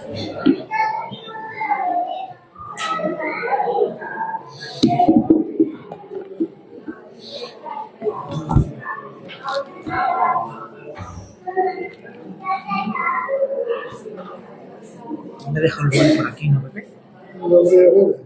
Me dejo el bol por aquí, ¿no, Pepe? No veo.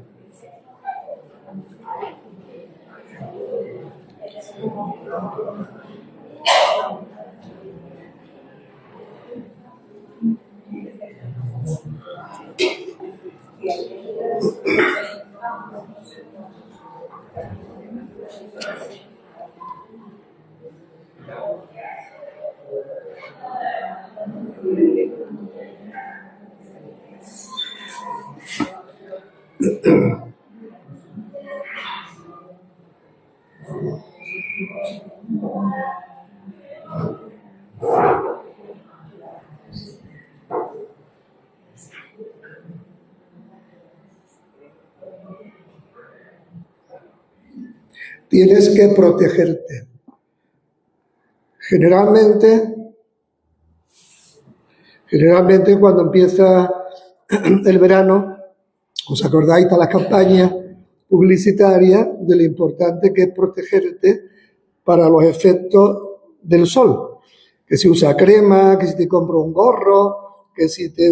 Tienes que protegerte. Generalmente cuando empieza el verano, ¿os acordáis de las campañas publicitarias de lo importante que es protegerte para los efectos del sol? Que si usa crema, que si te compra un gorro, que si te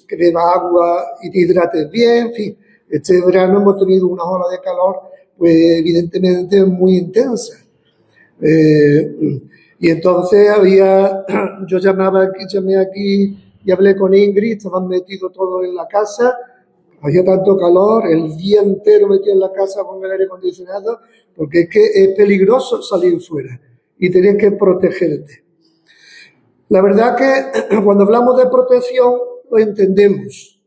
que beba agua y te hidrates bien, en fin. Este verano hemos tenido una ola de calor, pues evidentemente muy intensa. Y entonces yo llamé aquí y hablé con Ingrid, estaban metidos todos en la casa, había tanto calor, el día entero metido en la casa con el aire acondicionado, porque es que es peligroso salir fuera y tienes que protegerte. La verdad que cuando hablamos de protección lo entendemos.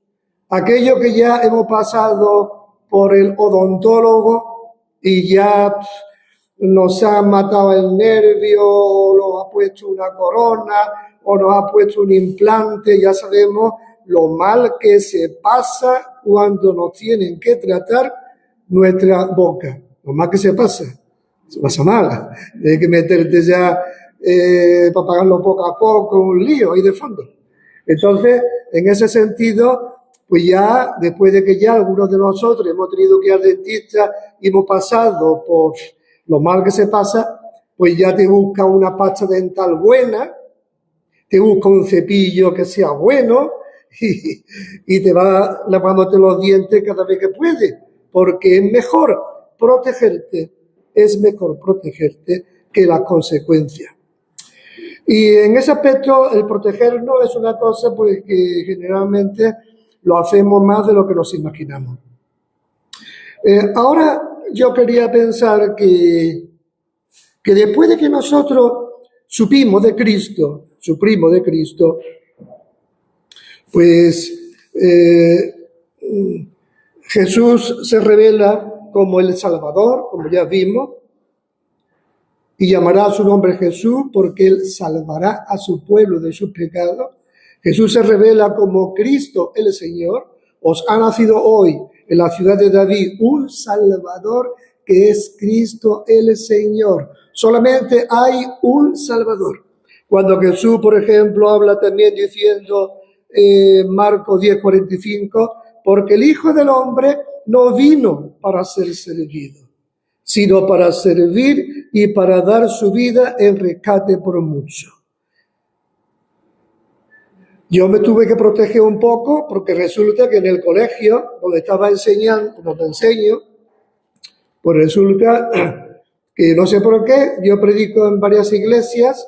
Aquello que ya hemos pasado por el odontólogo y ya nos ha matado el nervio, o nos ha puesto una corona, o nos ha puesto un implante, ya sabemos lo mal que se pasa cuando nos tienen que tratar nuestra boca. Lo mal que se pasa mal. Hay que meterte ya para pagarlo poco a poco, un lío ahí de fondo. Entonces, en ese sentido, pues ya, después de que ya algunos de nosotros hemos tenido que ir al dentista y hemos pasado por lo mal que se pasa, pues ya te busca una pasta dental buena, te busca un cepillo que sea bueno y te va lavándote los dientes cada vez que puede, porque es mejor protegerte que las consecuencias. Y en ese aspecto el protegernos es una cosa pues que generalmente lo hacemos más de lo que nos imaginamos. Ahora yo quería pensar que después de que nosotros supimos de Cristo, pues Jesús se revela como el Salvador, como ya vimos, y llamará a su nombre Jesús porque Él salvará a su pueblo de sus pecados. Jesús se revela como Cristo el Señor. Os ha nacido hoy en la ciudad de David un Salvador que es Cristo el Señor. Solamente hay un Salvador. Cuando Jesús, por ejemplo, habla también diciendo Marcos 10:45, porque el Hijo del Hombre no vino para ser servido, sino para servir y para dar su vida en rescate por mucho. Yo me tuve que proteger un poco porque resulta que en el colegio donde estaba enseñando, donde enseño, pues resulta que no sé por qué, yo predico en varias iglesias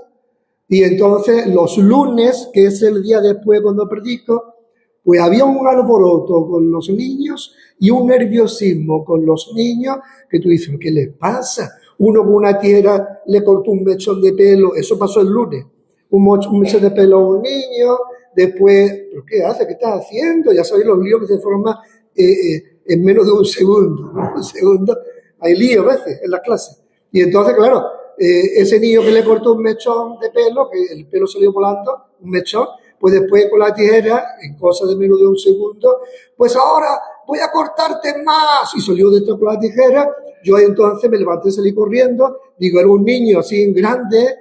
y entonces los lunes, que es el día después cuando predico, pues había un alboroto con los niños y un nerviosismo con los niños que tú dices, ¿qué les pasa? Uno con una tijera le cortó un mechón de pelo, eso pasó el lunes, un mechón de pelo a un niño, después, ¿pero qué hace? ¿Qué estás haciendo? Ya sabéis los líos que se forman en menos de un segundo, ¿no? Un segundo, hay líos a veces en las clases. Y entonces, claro, ese niño que le cortó un mechón de pelo, que el pelo salió volando, un mechón, pues después con la tijera, en cosa de menos de un segundo, pues ahora voy a cortarte más. Y salió de esto con la tijera. Yo entonces me levanté y salí corriendo. Digo, era un niño así grande,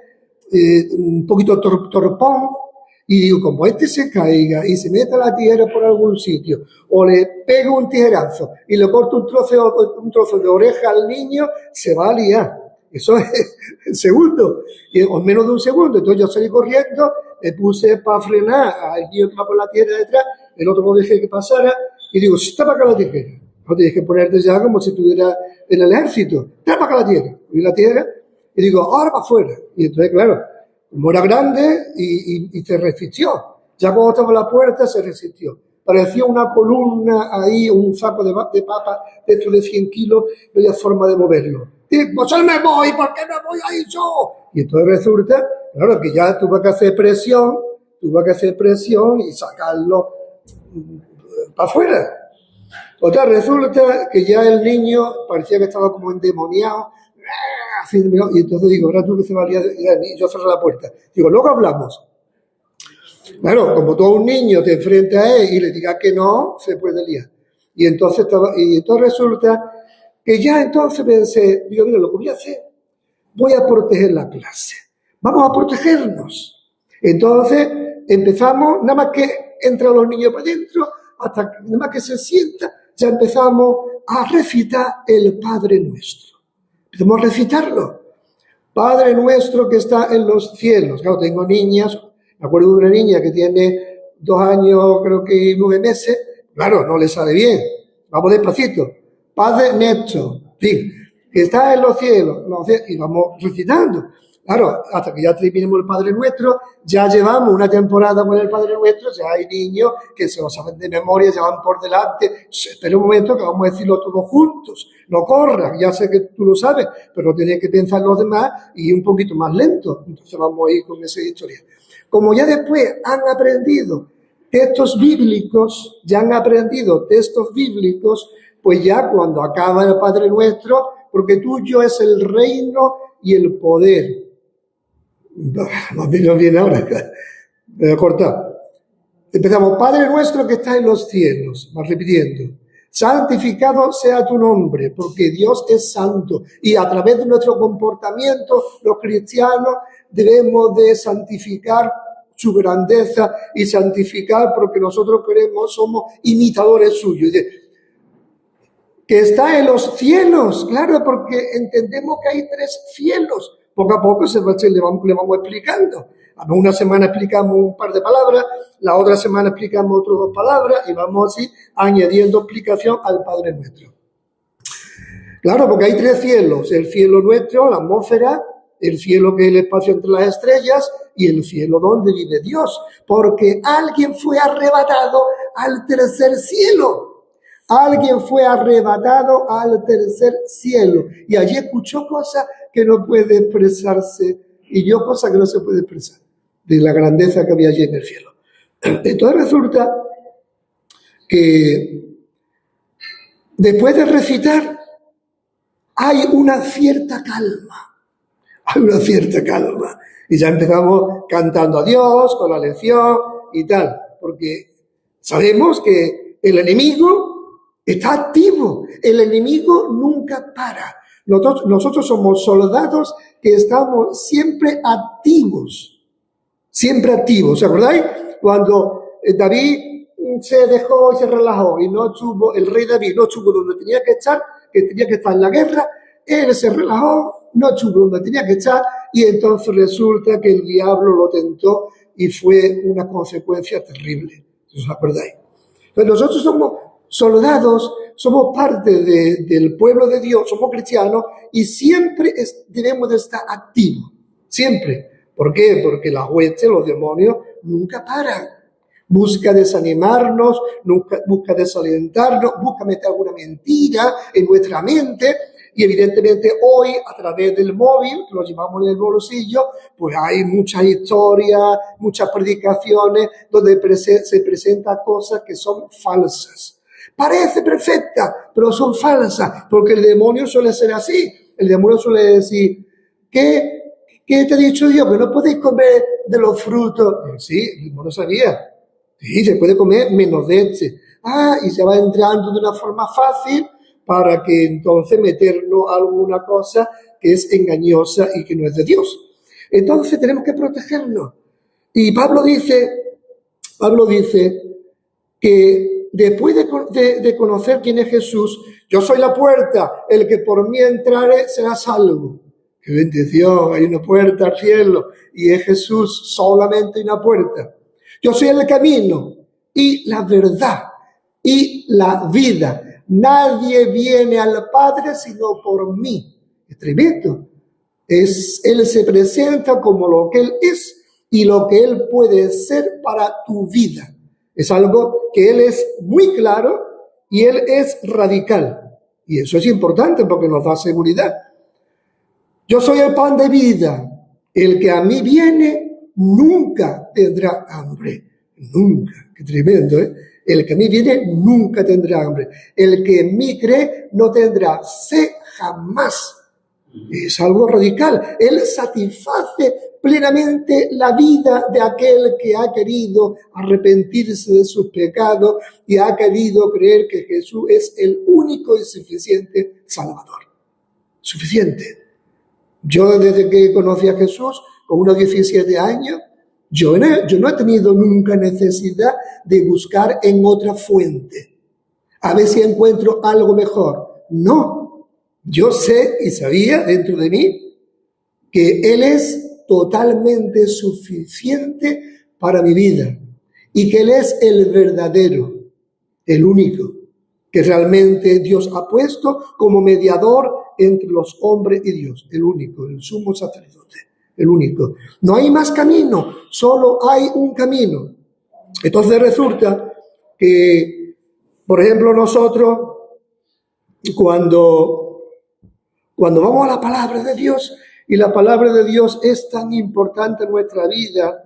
un poquito torpón. Y digo, como este se caiga y se meta la tijera por algún sitio, o le pega un tijerazo y le corta un trozo de oreja al niño, se va a liar. Eso es en segundo, o en menos de un segundo. Entonces yo salí corriendo, me puse para frenar al niño que va con la tijera detrás, el otro lo dejé que pasara, y digo, si está para acá la tijera. No tienes que ponerte ya como si estuviera en el ejército. Trae para acá la tijera. Y la tijera, y digo, ahora para afuera. Y entonces, claro, como era grande y se resistió. Ya cuando estaba en la puerta se resistió. Parecía una columna ahí, un saco de papa dentro de 100 kilos, no había forma de moverlo. Y pues yo me voy, ¿por qué me voy ahí yo? Y entonces resulta, claro, que ya tuve que hacer presión y sacarlo para afuera. Otra resulta que ya el niño parecía que estaba como endemoniado, y entonces digo, ahora tú que se va a liar, y yo cerré la puerta. Digo, luego hablamos. Claro, como todo un niño te enfrenta a él y le diga que no, se puede liar. Y entonces resulta que ya entonces pensé, digo, mira, lo que voy a hacer, voy a proteger la clase. Vamos a protegernos. Entonces empezamos, nada más que entran los niños para adentro, hasta que nada más que se sienta, ya empezamos a recitar el Padre Nuestro. Empezamos a recitarlo. Padre nuestro que está en los cielos. Claro, tengo niñas, me acuerdo de una niña que tiene 2 años, creo que 9 meses. Claro, no le sale bien. Vamos despacito. Padre nuestro, sí, que está en los cielos, y vamos recitando. Claro, hasta que ya terminemos el Padre Nuestro, ya llevamos una temporada con el Padre Nuestro, ya hay niños que se lo saben de memoria, ya van por delante. Espera un momento que vamos a decirlo todos juntos. No corras, ya sé que tú lo sabes, pero tienes que pensar los demás y un poquito más lento. Entonces vamos a ir con esa historia. Como ya después han aprendido textos bíblicos, pues ya cuando acaba el Padre Nuestro, porque tuyo es el reino y el poder. No viene ahora, me voy a cortar. Empezamos, Padre nuestro que está en los cielos, vas repitiendo, santificado sea tu nombre, porque Dios es santo, y a través de nuestro comportamiento, los cristianos debemos de santificar su grandeza y santificar porque nosotros somos imitadores suyos. Que está en los cielos, claro, porque entendemos que hay 3 cielos. Poco a poco le vamos explicando. Una semana explicamos un par de palabras, la otra semana explicamos otras 2 palabras y vamos así añadiendo explicación al Padre Nuestro. Claro, porque hay 3 cielos, el cielo nuestro, la atmósfera, el cielo que es el espacio entre las estrellas y el cielo donde vive Dios, porque alguien fue arrebatado al 3er cielo. Alguien fue arrebatado al 3er cielo y allí escuchó cosas que no puede expresarse y vio cosas que no se puede expresar de la grandeza que había allí en el cielo. Entonces resulta que después de recitar hay una cierta calma. Y ya empezamos cantando a Dios con la lección y tal, porque sabemos que el enemigo está activo, el enemigo nunca para. Nosotros somos soldados que estamos siempre activos. ¿Os acordáis? Cuando David se dejó y se relajó y el rey David no estuvo donde tenía que estar en la guerra, él se relajó, no estuvo donde tenía que estar y entonces resulta que el diablo lo tentó y fue una consecuencia terrible. ¿Os acordáis? Entonces nosotros somos soldados, somos parte del pueblo de Dios, somos cristianos y siempre debemos de estar activos, siempre. ¿Por qué? Porque la hueste, los demonios, nunca paran. Busca desanimarnos, busca desalentarnos, busca meter alguna mentira en nuestra mente y evidentemente hoy a través del móvil, que lo llevamos en el bolsillo, pues hay muchas historias, muchas predicaciones donde se presentan cosas que son falsas. Parece perfecta, pero son falsas, porque el demonio suele ser así. El demonio suele decir, ¿qué te ha dicho Dios? Que no podéis comer de los frutos. Sí, el demonio sabía. Sí, se puede comer menos de este. Y se va entrando de una forma fácil para que entonces meternos alguna cosa que es engañosa y que no es de Dios. Entonces tenemos que protegernos. Y Pablo dice, Pablo dice que después de conocer quién es Jesús, yo soy la puerta, el que por mí entrare será salvo. ¡Qué bendición! Hay una puerta al cielo y es Jesús, solamente una puerta. Yo soy el camino y la verdad y la vida. Nadie viene al Padre sino por mí. Es tremendo. Él se presenta como lo que Él es y lo que Él puede ser para tu vida. Es algo que Él es muy claro y Él es radical. Y eso es importante porque nos da seguridad. Yo soy el pan de vida. El que a mí viene nunca tendrá hambre. Nunca. Qué tremendo, ¿eh? El que a mí viene nunca tendrá hambre. El que en mí cree no tendrá sed jamás. Es algo radical. Él satisface plenamente la vida de aquel que ha querido arrepentirse de sus pecados y ha querido creer que Jesús es el único y suficiente Salvador. Suficiente. Yo desde que conocí a Jesús, con unos 17 años, yo no he tenido nunca necesidad de buscar en otra fuente, a ver si encuentro algo mejor. No, yo sé y sabía dentro de mí que Él es totalmente suficiente para mi vida y que Él es el verdadero, el único, que realmente Dios ha puesto como mediador entre los hombres y Dios, el único, el sumo sacerdote, el único. No hay más camino, solo hay un camino. Entonces resulta que, por ejemplo, nosotros, cuando vamos a la palabra de Dios, y la palabra de Dios es tan importante en nuestra vida,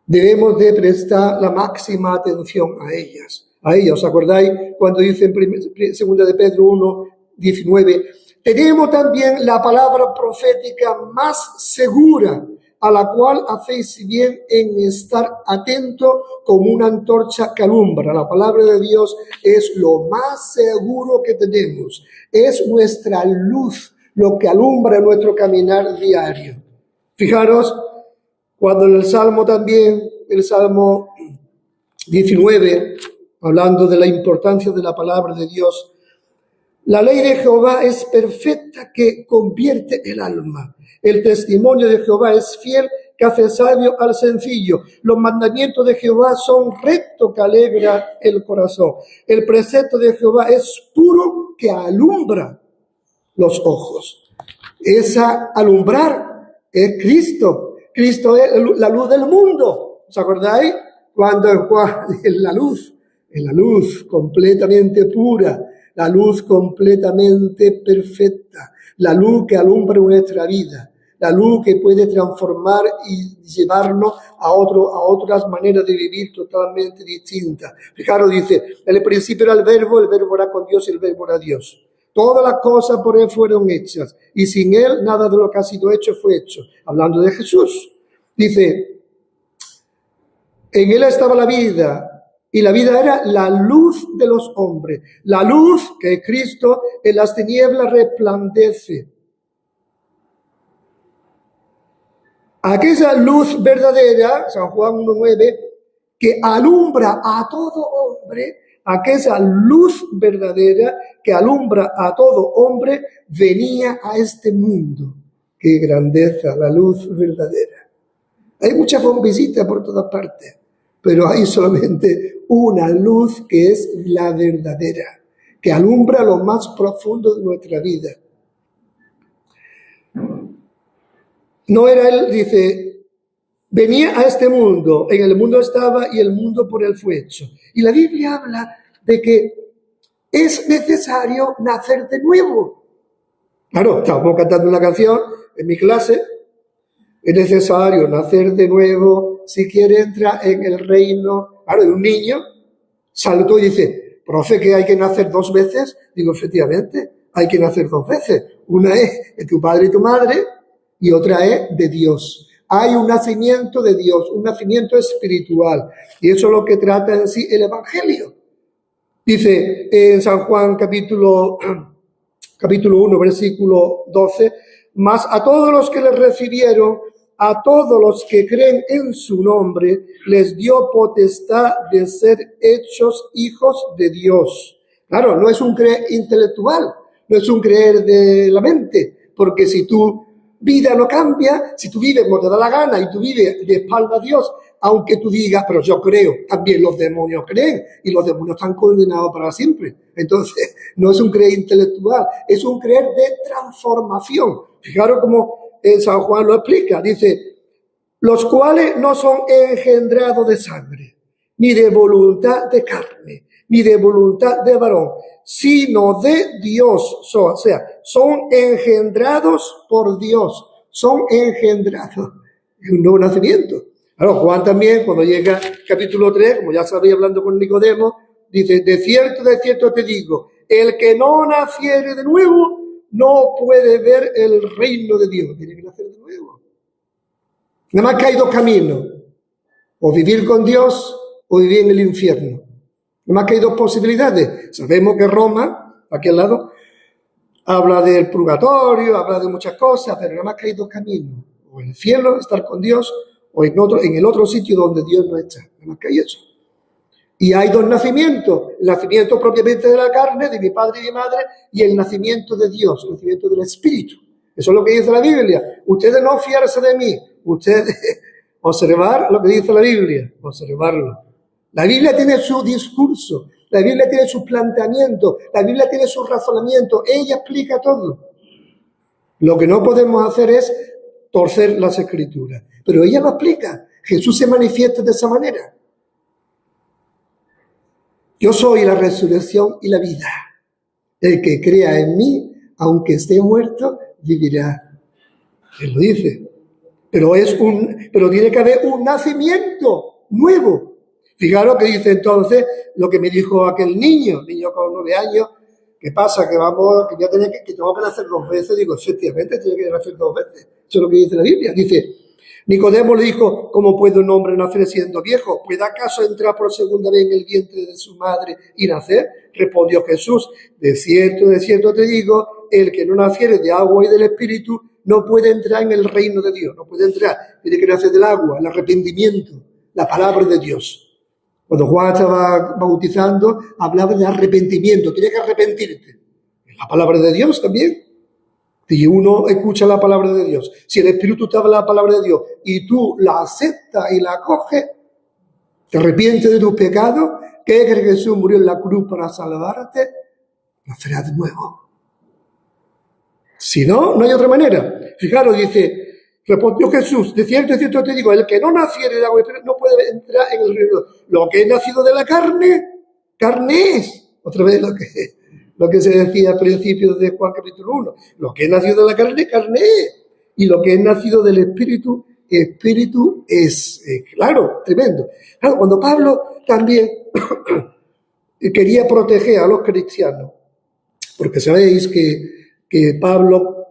debemos de prestar la máxima atención a ellas. A ella, ¿os acordáis cuando dice en 2 de Pedro 1, 19? Tenemos también la palabra profética más segura, a la cual hacéis bien en estar atento como una antorcha que alumbra. La palabra de Dios es lo más seguro que tenemos. Es nuestra luz, lo que alumbra nuestro caminar diario. Fijaros, cuando en el Salmo también, el Salmo 19, hablando de la importancia de la palabra de Dios, la ley de Jehová es perfecta que convierte el alma. El testimonio de Jehová es fiel que hace sabio al sencillo. Los mandamientos de Jehová son rectos que alegra el corazón. El precepto de Jehová es puro que alumbra los ojos. Esa alumbrar es Cristo. Cristo es la luz del mundo. ¿Os acordáis? Cuando Juan es la luz completamente pura, la luz completamente perfecta, la luz que alumbra nuestra vida, la luz que puede transformar y llevarnos a otras maneras de vivir totalmente distintas. Fijaros, dice, en el principio era el verbo era con Dios y el verbo era Dios. Todas las cosas por Él fueron hechas y sin Él nada de lo que ha sido hecho fue hecho. Hablando de Jesús, dice, en Él estaba la vida y la vida era la luz de los hombres. La luz que es Cristo en las tinieblas resplandece. Aquella luz verdadera, San Juan 1:9, que alumbra a todo hombre, aquella luz verdadera que alumbra a todo hombre, venía a este mundo. ¡Qué grandeza, la luz verdadera! Hay muchas bombillitas por todas partes, pero hay solamente una luz que es la verdadera, que alumbra lo más profundo de nuestra vida. No era Él, dice, venía a este mundo, en el mundo estaba y el mundo por Él fue hecho. Y la Biblia habla de que es necesario nacer de nuevo. Claro, estábamos cantando una canción en mi clase. Es necesario nacer de nuevo si quiere entrar en el reino. Claro, de un niño saltó y dice, profe, ¿que hay que nacer 2 veces? Digo, efectivamente, hay que nacer 2 veces. Una es de tu padre y tu madre y otra es de Dios. Hay un nacimiento de Dios, un nacimiento espiritual. Y eso es lo que trata en sí el Evangelio. Dice en San Juan capítulo 1, versículo 12, mas a todos los que le recibieron, a todos los que creen en su nombre, les dio potestad de ser hechos hijos de Dios. Claro, no es un creer intelectual, no es un creer de la mente, porque si tu vida no cambia, si tú vives como te da la gana y tú vives de espalda a Dios, aunque tú digas, pero yo creo, también los demonios creen y los demonios están condenados para siempre. Entonces, no es un creer intelectual, es un creer de transformación. Fijaros cómo San Juan lo explica, dice, los cuales no son engendrados de sangre, ni de voluntad de carne, ni de voluntad de varón, sino de Dios. O sea, son engendrados por Dios, son engendrados. Es un nuevo nacimiento. Claro, Juan también, cuando llega capítulo 3, como ya sabéis hablando con Nicodemo, dice, de cierto te digo, el que no naciere de nuevo no puede ver el reino de Dios. Tiene que nacer de nuevo. Nada más que hay dos caminos, o vivir con Dios o vivir en el infierno. Nada más que hay dos posibilidades. Sabemos que Roma, aquí al lado, habla del purgatorio, habla de muchas cosas, pero nada más que hay dos caminos, o en el cielo, estar con Dios, o en el otro sitio donde Dios no está. Nada más que hay eso. Y hay dos nacimientos, el nacimiento propiamente de la carne, de mi padre y mi madre, y el nacimiento de Dios, el nacimiento del Espíritu. Eso es lo que dice la Biblia. Ustedes no fiarse de mí, ustedes observar lo que dice la Biblia, observarlo. La Biblia tiene su discurso, la Biblia tiene su planteamiento, la Biblia tiene su razonamiento, ella explica todo. Lo que no podemos hacer es torcer las Escrituras, pero ella lo explica. Jesús se manifiesta de esa manera. Yo soy la resurrección y la vida. El que crea en mí, aunque esté muerto, vivirá. Él lo dice. Pero tiene que haber un nacimiento nuevo. Fijaros que dice entonces lo que me dijo aquel niño con 9 años. ¿Qué pasa? Que tengo que nacer 2 veces. Digo, efectivamente, tiene que nacer 2 veces. Eso es lo que dice la Biblia. Dice, Nicodemo le dijo, ¿cómo puede un hombre nacer siendo viejo? ¿Puede acaso entrar por segunda vez en el vientre de su madre y nacer? Respondió Jesús, de cierto te digo, el que no naciere de agua y del Espíritu no puede entrar en el reino de Dios, no puede entrar, tiene que nacer del agua, el arrepentimiento, la palabra de Dios. Cuando Juan estaba bautizando, hablaba de arrepentimiento, tienes que arrepentirte. La palabra de Dios también. Si uno escucha la palabra de Dios, si el Espíritu te habla la palabra de Dios y tú la aceptas y la acoges, te arrepientes de tus pecados, crees que Jesús murió en la cruz para salvarte, nacerás de nuevo. Si no, no hay otra manera. Fijaros, dice, respondió Jesús, de cierto te digo, el que no naciere de agua no puede entrar en el reino. Lo que es nacido de la carne, carne es. Otra vez lo que se decía al principio de Juan capítulo 1. Lo que es nacido de la carne, carne es. Y lo que es nacido del Espíritu, Espíritu es. Claro, tremendo. Claro, cuando Pablo también quería proteger a los cristianos, porque sabéis que Pablo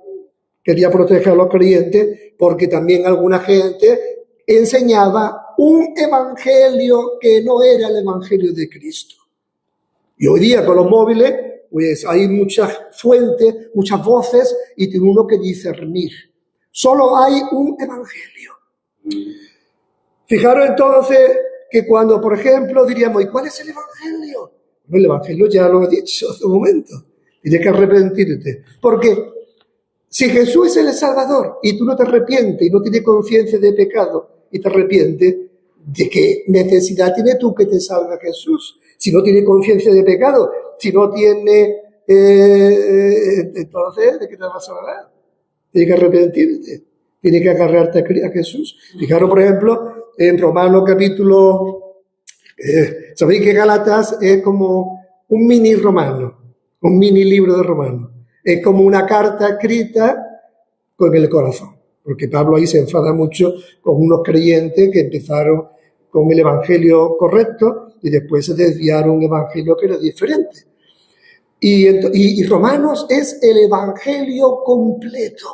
quería proteger a los creyentes, porque también alguna gente enseñaba un evangelio que no era el evangelio de Cristo. Y hoy día con los móviles, pues hay muchas fuentes, muchas voces, y tiene uno que discernir. Solo hay un evangelio. Fijaros entonces que cuando, por ejemplo, diríamos, ¿y cuál es el evangelio? Bueno, el evangelio ya lo he dicho hace un momento. Tienes que arrepentirte. Porque si Jesús es el Salvador y tú no te arrepientes y no tienes conciencia de pecado y te arrepientes, ¿de qué necesidad tienes tú que te salve Jesús? Si no tienes conciencia de pecado, si no tienes, entonces, ¿de qué te vas a salvar? Tienes que arrepentirte, tienes que agarrarte a Jesús. Fijaros, por ejemplo, en Romanos capítulo, sabéis que Gálatas es como un mini romano, un mini libro de Romanos. Es como una carta escrita con el corazón, porque Pablo ahí se enfada mucho con unos creyentes que empezaron con el evangelio correcto y después se desviaron un evangelio que era diferente. Y Romanos es el evangelio completo.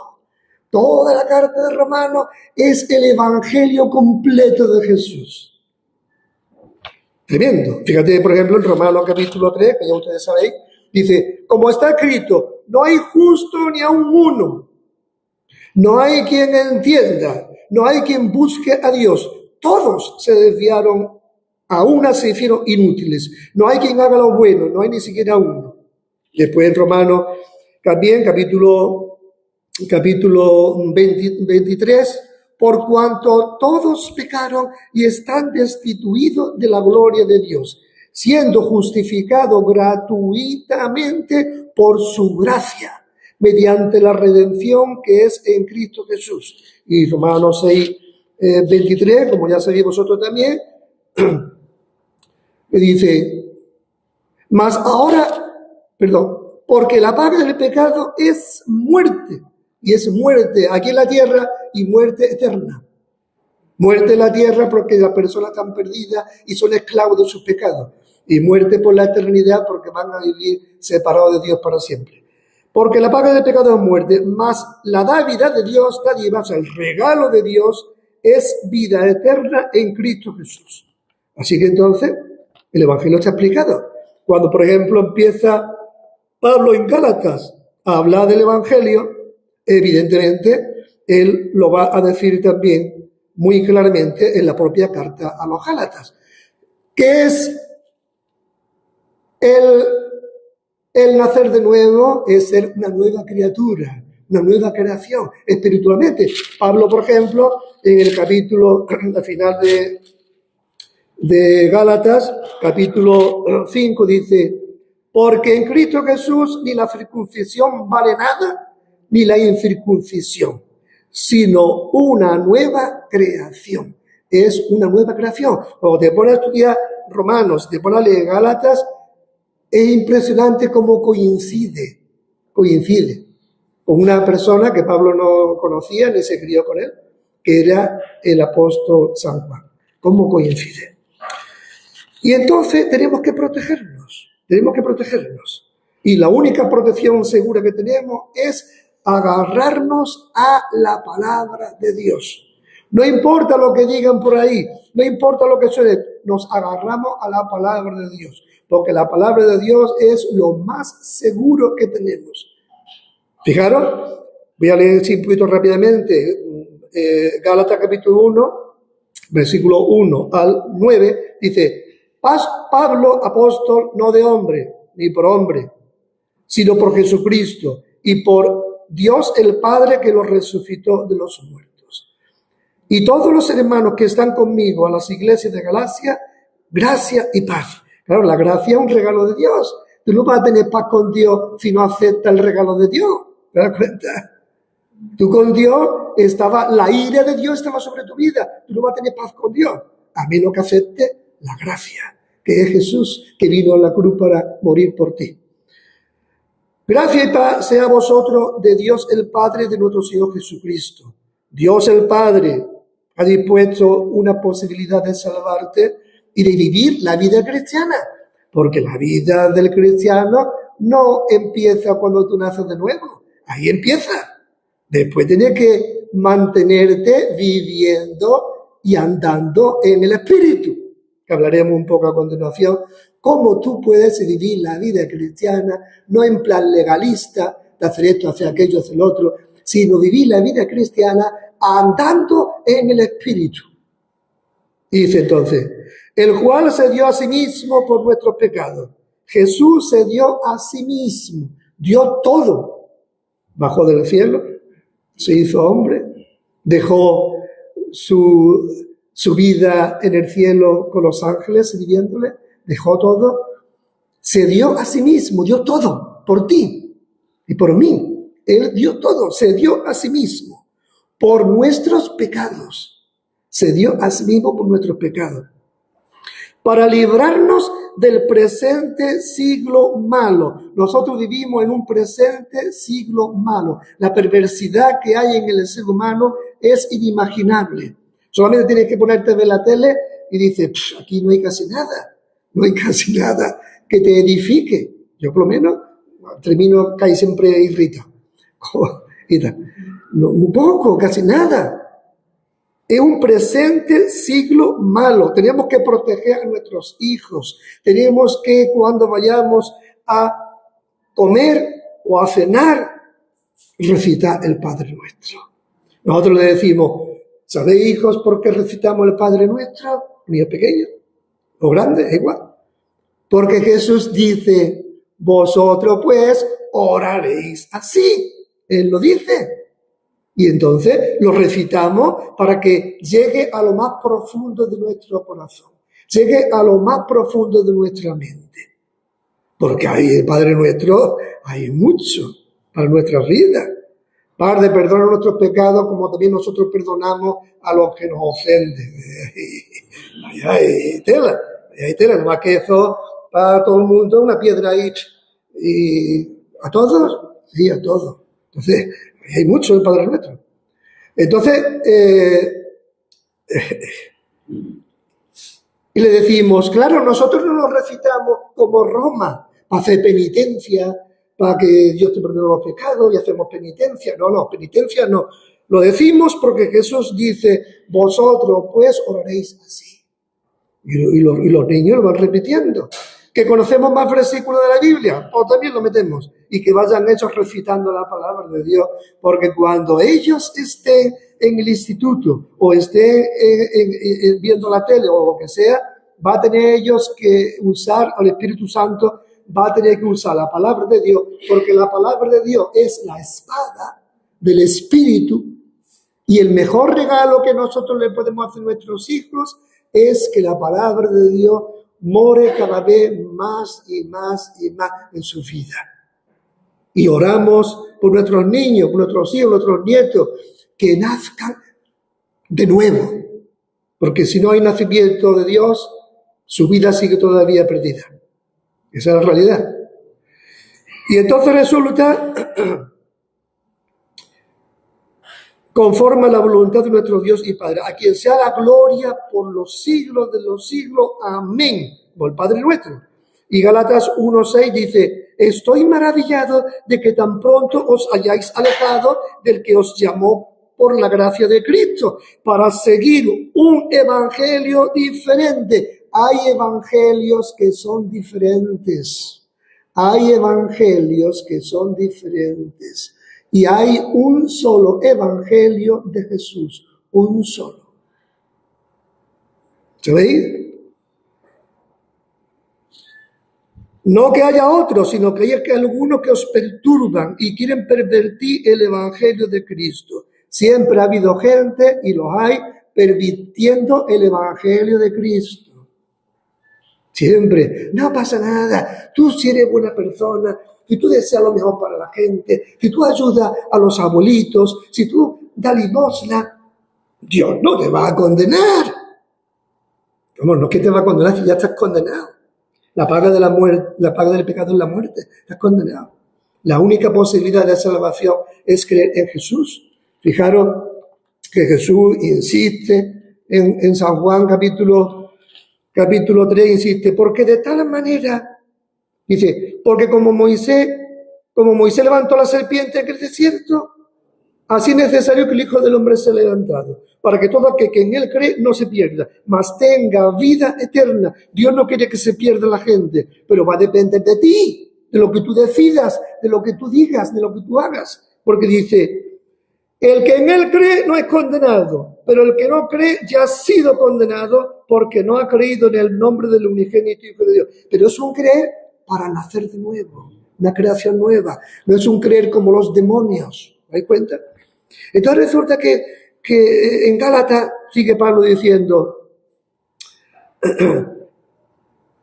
Toda la carta de Romanos es el evangelio completo de Jesús. Tremendo. Fíjate, por ejemplo, en Romanos capítulo 3, que ya ustedes sabéis, dice, como está escrito, no hay justo ni aun uno. No hay quien entienda. No hay quien busque a Dios. Todos se desviaron, a una se hicieron inútiles. No hay quien haga lo bueno, no hay ni siquiera uno. Después en Romanos también, capítulo 23, por cuanto todos pecaron y están destituidos de la gloria de Dios, siendo justificados gratuitamente por su gracia, mediante la redención que es en Cristo Jesús. Y Romanos 6, 23, como ya sabéis vosotros también, dice, mas ahora, porque la paga del pecado es muerte, y es muerte aquí en la tierra y muerte eterna. Muerte en la tierra porque las personas están perdidas y son esclavos de sus pecados, y muerte por la eternidad porque van a vivir separados de Dios para siempre. Porque la paga del pecado es muerte, mas la dádiva de Dios, o sea, el regalo de Dios es vida eterna en Cristo Jesús. Así que entonces el Evangelio está explicado. Cuando, por ejemplo, empieza Pablo en Gálatas a hablar del Evangelio, evidentemente él lo va a decir también muy claramente en la propia carta a los Gálatas, que es el nacer de nuevo, es ser una nueva criatura, una nueva creación espiritualmente. Pablo, por ejemplo, en el capítulo, al final de Gálatas, capítulo 5, dice, porque en Cristo Jesús ni la circuncisión vale nada, ni la incircuncisión, sino una nueva creación. Es una nueva creación. Cuando te pones a estudiar Romanos, te pones a leer Gálatas, es impresionante cómo coincide con una persona que Pablo no conocía ni se crió con él, que era el apóstol San Juan. ¿Cómo coincide? Y entonces tenemos que protegernos. Y la única protección segura que tenemos es agarrarnos a la palabra de Dios. No importa lo que digan por ahí, no importa lo que suene, nos agarramos a la palabra de Dios, porque la palabra de Dios es lo más seguro que tenemos. Fijaros, voy a leer un poquito rápidamente, Gálatas capítulo 1, versículo 1 al 9, dice, Pablo, apóstol, no de hombre, ni por hombre, sino por Jesucristo y por Dios el Padre que lo resucitó de los muertos. Y todos los hermanos que están conmigo a las iglesias de Galacia, gracia y paz. Claro, la gracia es un regalo de Dios. Tú no vas a tener paz con Dios si no aceptas el regalo de Dios. ¿Te das cuenta? Tú con Dios la ira de Dios estaba sobre tu vida. Tú no vas a tener paz con Dios, a menos que aceptes la gracia, que es Jesús, que vino a la cruz para morir por ti. Gracia y paz sea a vosotros de Dios el Padre de nuestro Señor Jesucristo. Dios el Padre ha dispuesto una posibilidad de salvarte y de vivir la vida cristiana, porque la vida del cristiano no empieza cuando tú naces de nuevo, ahí empieza. Después tienes que mantenerte viviendo y andando en el Espíritu, que hablaremos un poco a continuación, cómo tú puedes vivir la vida cristiana, no en plan legalista, de hacer esto, hacer aquello, hacer lo otro, sino vivir la vida cristiana andando en el Espíritu. Y dice entonces, el cual se dio a sí mismo por nuestros pecados. Jesús se dio a sí mismo, dio todo. Bajó del cielo, se hizo hombre, dejó su vida en el cielo con los ángeles sirviéndole, dejó todo, se dio a sí mismo, dio todo por ti y por mí. Él dio todo, se dio a sí mismo por nuestros pecados. Se dio a sí mismo por nuestros pecados, para librarnos del presente siglo malo. Nosotros vivimos en un presente siglo malo. La perversidad que hay en el ser humano es inimaginable. Solamente tienes que ponerte a ver la tele y dices, aquí no hay casi nada que te edifique. Yo por lo menos termino casi siempre irritado. No, un poco, casi nada. Es un presente siglo malo. Tenemos que proteger a nuestros hijos. Tenemos que, cuando vayamos a comer o a cenar, recitar el Padre Nuestro. Nosotros le decimos, ¿Sabéis, hijos, por qué recitamos el Padre Nuestro? Niños pequeños o grandes, es igual. Porque Jesús dice, vosotros pues oraréis así. Él lo dice. Y entonces lo recitamos para que llegue a lo más profundo de nuestro corazón, llegue a lo más profundo de nuestra mente. Porque ahí, Padre Nuestro, hay mucho para nuestra vida. Padre, perdona nuestros pecados como también nosotros perdonamos a los que nos ofenden. Ahí hay tela, además que eso para todo el mundo, una piedra ahí. ¿Y a todos? Sí, a todos. Entonces, hay mucho en el Padre Nuestro. Entonces, y le decimos, claro, nosotros no lo recitamos como Roma, para hacer penitencia, para que Dios te perdone los pecados y hacemos penitencia. No, penitencia no. Lo decimos porque Jesús dice, vosotros pues oraréis así. Y los niños lo van repitiendo. ¿Que conocemos más versículos de la Biblia? Pues también lo metemos. Y que vayan ellos recitando la palabra de Dios. Porque cuando ellos estén en el instituto o estén viendo la tele o lo que sea, va a tener ellos que usar, el Espíritu Santo va a tener que usar la palabra de Dios, porque la palabra de Dios es la espada del Espíritu. Y el mejor regalo que nosotros le podemos hacer a nuestros hijos es que la palabra de Dios more cada vez más y más y más en su vida. Y oramos por nuestros niños, por nuestros hijos, nuestros nietos, que nazcan de nuevo. Porque si no hay nacimiento de Dios, su vida sigue todavía perdida. Esa es la realidad. Y entonces resulta, conforme a la voluntad de nuestro Dios y Padre, a quien sea la gloria por los siglos de los siglos. Amén. Por el Padre Nuestro. Y Gálatas 1:6 dice, estoy maravillado de que tan pronto os hayáis alejado del que os llamó por la gracia de Cristo, para seguir un evangelio diferente. Hay evangelios que son diferentes. Hay evangelios que son diferentes. Y hay un solo evangelio de Jesús. Un solo. ¿Sabéis? No que haya otros, sino que hay algunos que os perturban y quieren pervertir el evangelio de Cristo. Siempre ha habido gente, y los hay, pervirtiendo el evangelio de Cristo. Siempre. No pasa nada. Tú si eres buena persona, si tú deseas lo mejor para la gente, si tú ayudas a los abuelitos, si tú das limosna, Dios no te va a condenar. ¿Cómo? No es que te va a condenar, si ya estás condenado. La paga de la muerte, la paga del pecado es la muerte. Estás condenado. La única posibilidad de salvación es creer en Jesús. Fijaros que Jesús insiste en San Juan capítulo 3, insiste, porque de tal manera, dice, porque como Moisés levantó la serpiente en el desierto, así es necesario que el Hijo del Hombre sea levantado, para que todo aquel que en él cree no se pierda, mas tenga vida eterna. Dios no quiere que se pierda la gente, pero va a depender de ti, de lo que tú decidas, de lo que tú digas, de lo que tú hagas. Porque dice, el que en él cree no es condenado, pero el que no cree ya ha sido condenado porque no ha creído en el nombre del unigénito Hijo de Dios. Pero es un creer para nacer de nuevo, una creación nueva. No es un creer como los demonios. ¿Me dais cuenta? Entonces resulta que en Gálatas sigue Pablo diciendo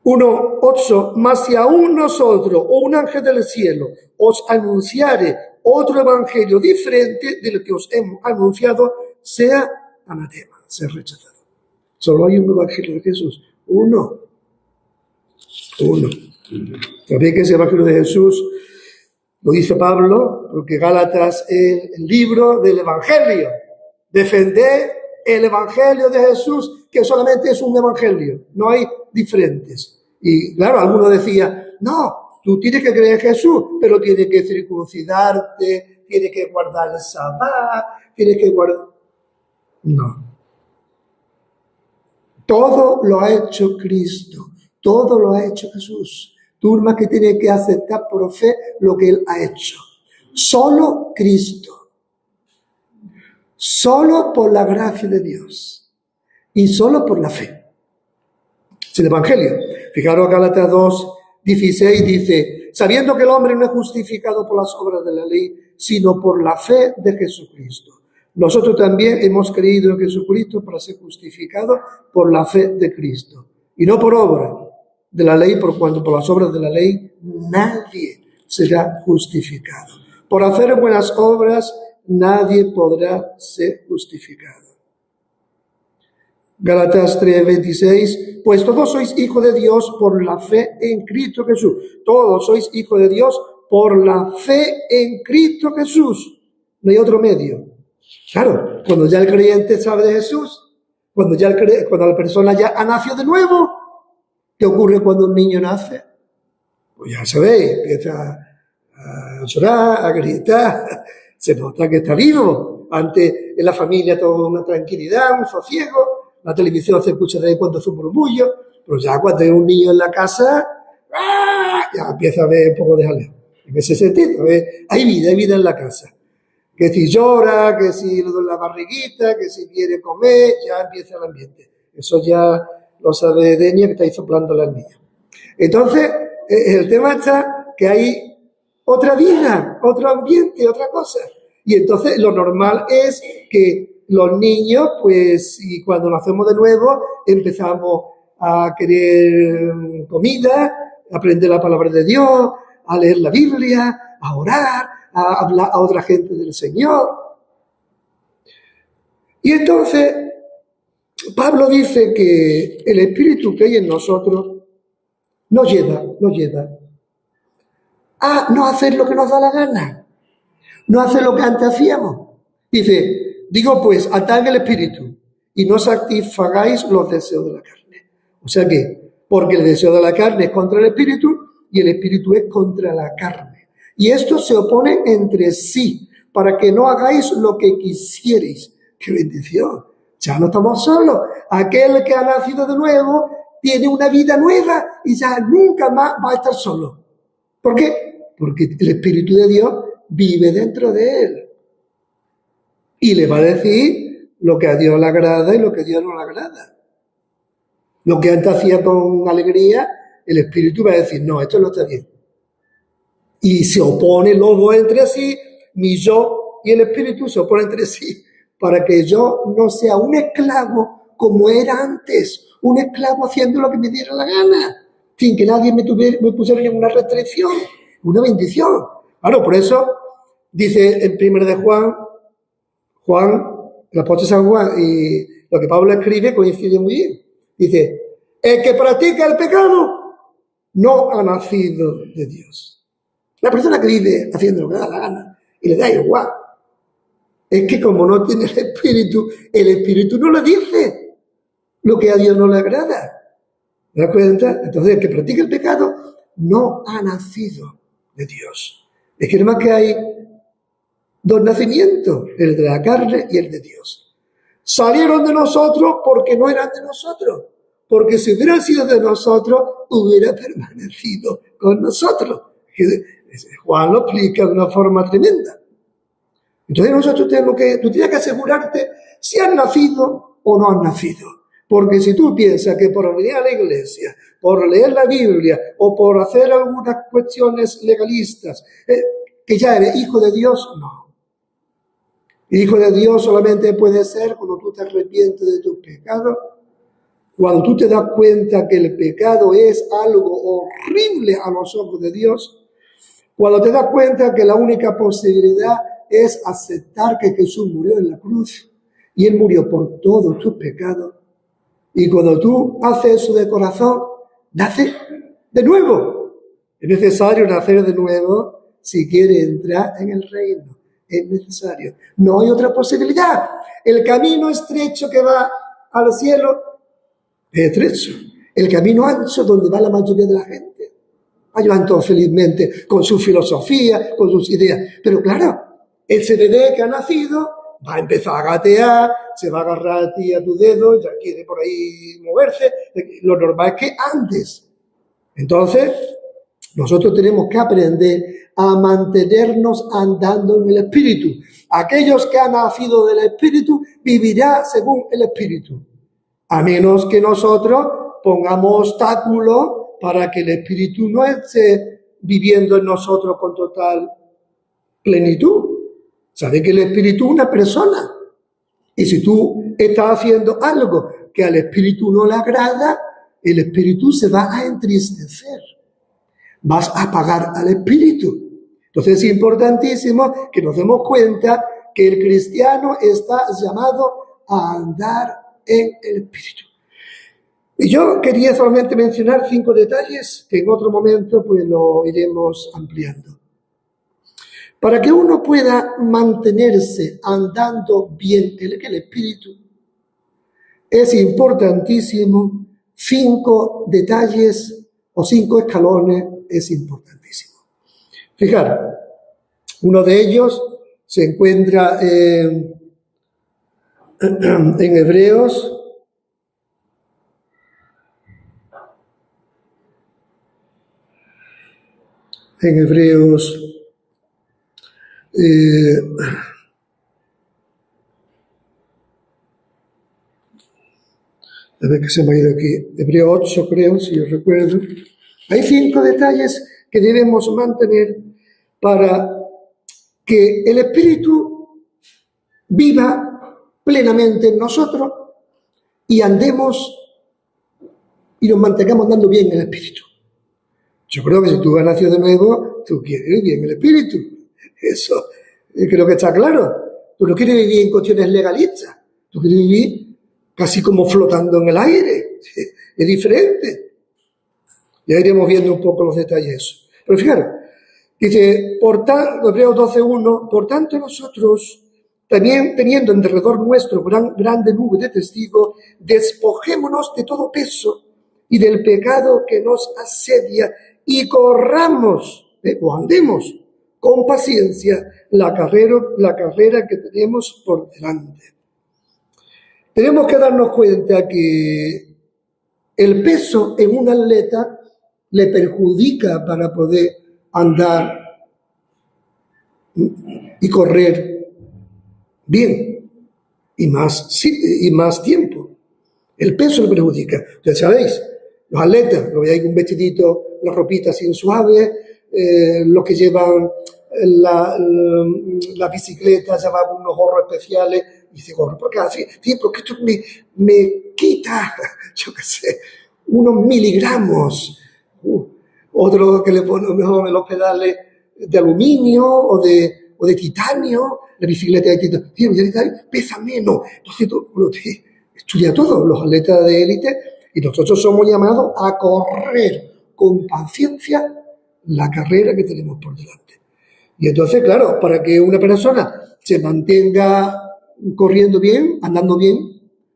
1:8, mas si aún nosotros o un ángel del cielo os anunciare otro evangelio diferente de lo que os hemos anunciado, sea anatema, sea rechazado. Solo hay un evangelio de Jesús, uno. Sabéis que ese evangelio de Jesús lo dice Pablo, porque Gálatas es el libro del evangelio. Defender el evangelio de Jesús, que solamente es un evangelio, no hay diferentes. Y claro, algunos decían, no, tú tienes que creer en Jesús, pero tienes que circuncidarte, tienes que guardar el sabbat, tienes que guardar... No. Todo lo ha hecho Cristo, todo lo ha hecho Jesús. Tú más que tienes que aceptar por fe lo que Él ha hecho. Solo Cristo. solo por la gracia de Dios y solo por la fe. Es el Evangelio. Fijaros, Gálatas 2:16 dice, sabiendo que el hombre no es justificado por las obras de la ley, sino por la fe de Jesucristo. Nosotros también hemos creído en Jesucristo para ser justificados por la fe de Cristo, y no por obras de la ley, por cuanto por las obras de la ley nadie será justificado. Por hacer buenas obras nadie podrá ser justificado. Gálatas 3:26, pues todos sois hijos de Dios por la fe en Cristo Jesús. Todos sois hijos de Dios por la fe en Cristo Jesús. No hay otro medio. Claro, cuando ya el creyente sabe de Jesús, cuando la persona ya ha nacido de nuevo, ¿qué ocurre cuando un niño nace? Pues ya sabéis, empieza a llorar, a gritar, se nota que está vivo. Antes en la familia toda una tranquilidad, un sosiego, la televisión se escucha de ahí cuando es un murmullo, pero ya cuando hay un niño en la casa, ya empieza a haber un poco de jaleo. En ese sentido, hay vida en la casa. Que si llora, que si le duele la barriguita, que si quiere comer, ya empieza el ambiente. Eso ya lo sabe Denia, que está ahí soplándole al niño. Entonces, el tema está que hay otra vida, otro ambiente, otra cosa. Y entonces lo normal es que los niños, pues, y cuando nacemos de nuevo, empezamos a querer comida, a aprender la palabra de Dios, a leer la Biblia, a orar, a hablar a otra gente del Señor. Y entonces, Pablo dice que el Espíritu que hay en nosotros nos lleva a no hacer lo que nos da la gana, no hacer lo que antes hacíamos. Dice, digo pues, atad el Espíritu y no satisfagáis los deseos de la carne. O sea que, porque el deseo de la carne es contra el Espíritu y el Espíritu es contra la carne. Y estos se oponen entre sí, para que no hagáis lo que quisierais. ¡Qué bendición! Ya no estamos solos. Aquel que ha nacido de nuevo tiene una vida nueva y ya nunca más va a estar solo. ¿Por qué? Porque el Espíritu de Dios vive dentro de él. Y le va a decir lo que a Dios le agrada y lo que a Dios no le agrada. Lo que antes hacía con alegría, el Espíritu va a decir, no, esto no está bien. Y se opone los dos entre sí, mi yo y el Espíritu se oponen entre sí, para que yo no sea un esclavo como era antes, un esclavo haciendo lo que me diera la gana, sin que nadie me pusiera ninguna restricción, una bendición. Claro, por eso dice en 1 de Juan, el apóstol San Juan, y lo que Pablo escribe coincide muy bien. Dice, el que practica el pecado no ha nacido de Dios. La persona que vive haciendo lo que le da la gana y le da igual, es que como no tiene el Espíritu no le dice lo que a Dios no le agrada. ¿Te das cuenta? Entonces, el que practica el pecado no ha nacido de Dios. Es que además que hay dos nacimientos, el de la carne y el de Dios. Salieron de nosotros porque no eran de nosotros. Porque si hubieran sido de nosotros, hubiera permanecido con nosotros. Juan lo explica de una forma tremenda. Entonces nosotros tú tienes que asegurarte si has nacido o no has nacido. Porque si tú piensas que por venir a la iglesia, por leer la Biblia o por hacer algunas cuestiones legalistas, que ya eres hijo de Dios, no. Hijo de Dios solamente puede ser cuando tú te arrepientes de tus pecados, cuando tú te das cuenta que el pecado es algo horrible a los ojos de Dios, cuando te das cuenta que la única posibilidad es aceptar que Jesús murió en la cruz y Él murió por todos tus pecados. Y cuando tú haces eso de corazón, naces de nuevo. Es necesario nacer de nuevo si quieres entrar en el reino. Es necesario. No hay otra posibilidad. El camino estrecho que va al cielo es estrecho. El camino ancho donde va la mayoría de la gente. Ahí van todos felizmente con su filosofía, con sus ideas. Pero claro, ese bebé que ha nacido va a empezar a gatear, se va a agarrar a ti a tu dedo, ya quiere por ahí moverse. Lo normal es que andes. Entonces, Nosotros tenemos que aprender a mantenernos andando en el Espíritu. Aquellos que han nacido del Espíritu vivirán según el Espíritu. A menos que nosotros pongamos obstáculos para que el Espíritu no esté viviendo en nosotros con total plenitud. Sabe que el Espíritu es una persona. Y si tú estás haciendo algo que al Espíritu no le agrada, el Espíritu se va a entristecer. Vas a apagar al Espíritu. Entonces es importantísimo que nos demos cuenta que el cristiano está llamado a andar en el Espíritu. Y yo quería solamente mencionar 5 detalles que en otro momento pues lo iremos ampliando. Para que uno pueda mantenerse andando bien en el Espíritu, es importantísimo 5 detalles o 5 escalones, es importantísimo. Fijaros, uno de ellos se encuentra en Hebreos. En Hebreos a ver que se me ha ido aquí, Hebreo 8 creo, si yo recuerdo. Hay 5 detalles que debemos mantener para que el Espíritu viva plenamente en nosotros y andemos y nos mantengamos andando bien en el Espíritu. Yo creo que si tú has nacido de nuevo, tú quieres vivir bien en el Espíritu. Eso creo que está claro. Tú no quieres vivir en cuestiones legalistas. Tú quieres vivir casi como flotando en el aire. Es diferente. Ya iremos viendo un poco los detalles. Pero fíjate, dice, Hebreos 12:1, por tanto nosotros, también teniendo en derredor nuestro grande nube de testigos, despojémonos de todo peso y del pecado que nos asedia y corramos, o andemos con paciencia la carrera que tenemos por delante. Tenemos que darnos cuenta que el peso en un atleta le perjudica para poder andar y correr bien y más tiempo. El peso le perjudica. Ya sabéis, los atletas, lo veis un vestidito, la ropita así suave, los que llevan la bicicleta llevaban unos gorros especiales. Y dice, gorro, ¿por qué así? Sí, porque esto me quita, yo qué sé, unos miligramos. Otro que le pone mejor en los pedales de aluminio o de titanio, la bicicleta de titanio pesa menos. Entonces, estudia todo, los atletas de élite, y nosotros somos llamados a correr con paciencia la carrera que tenemos por delante. Y entonces, claro, para que una persona se mantenga corriendo bien, andando bien,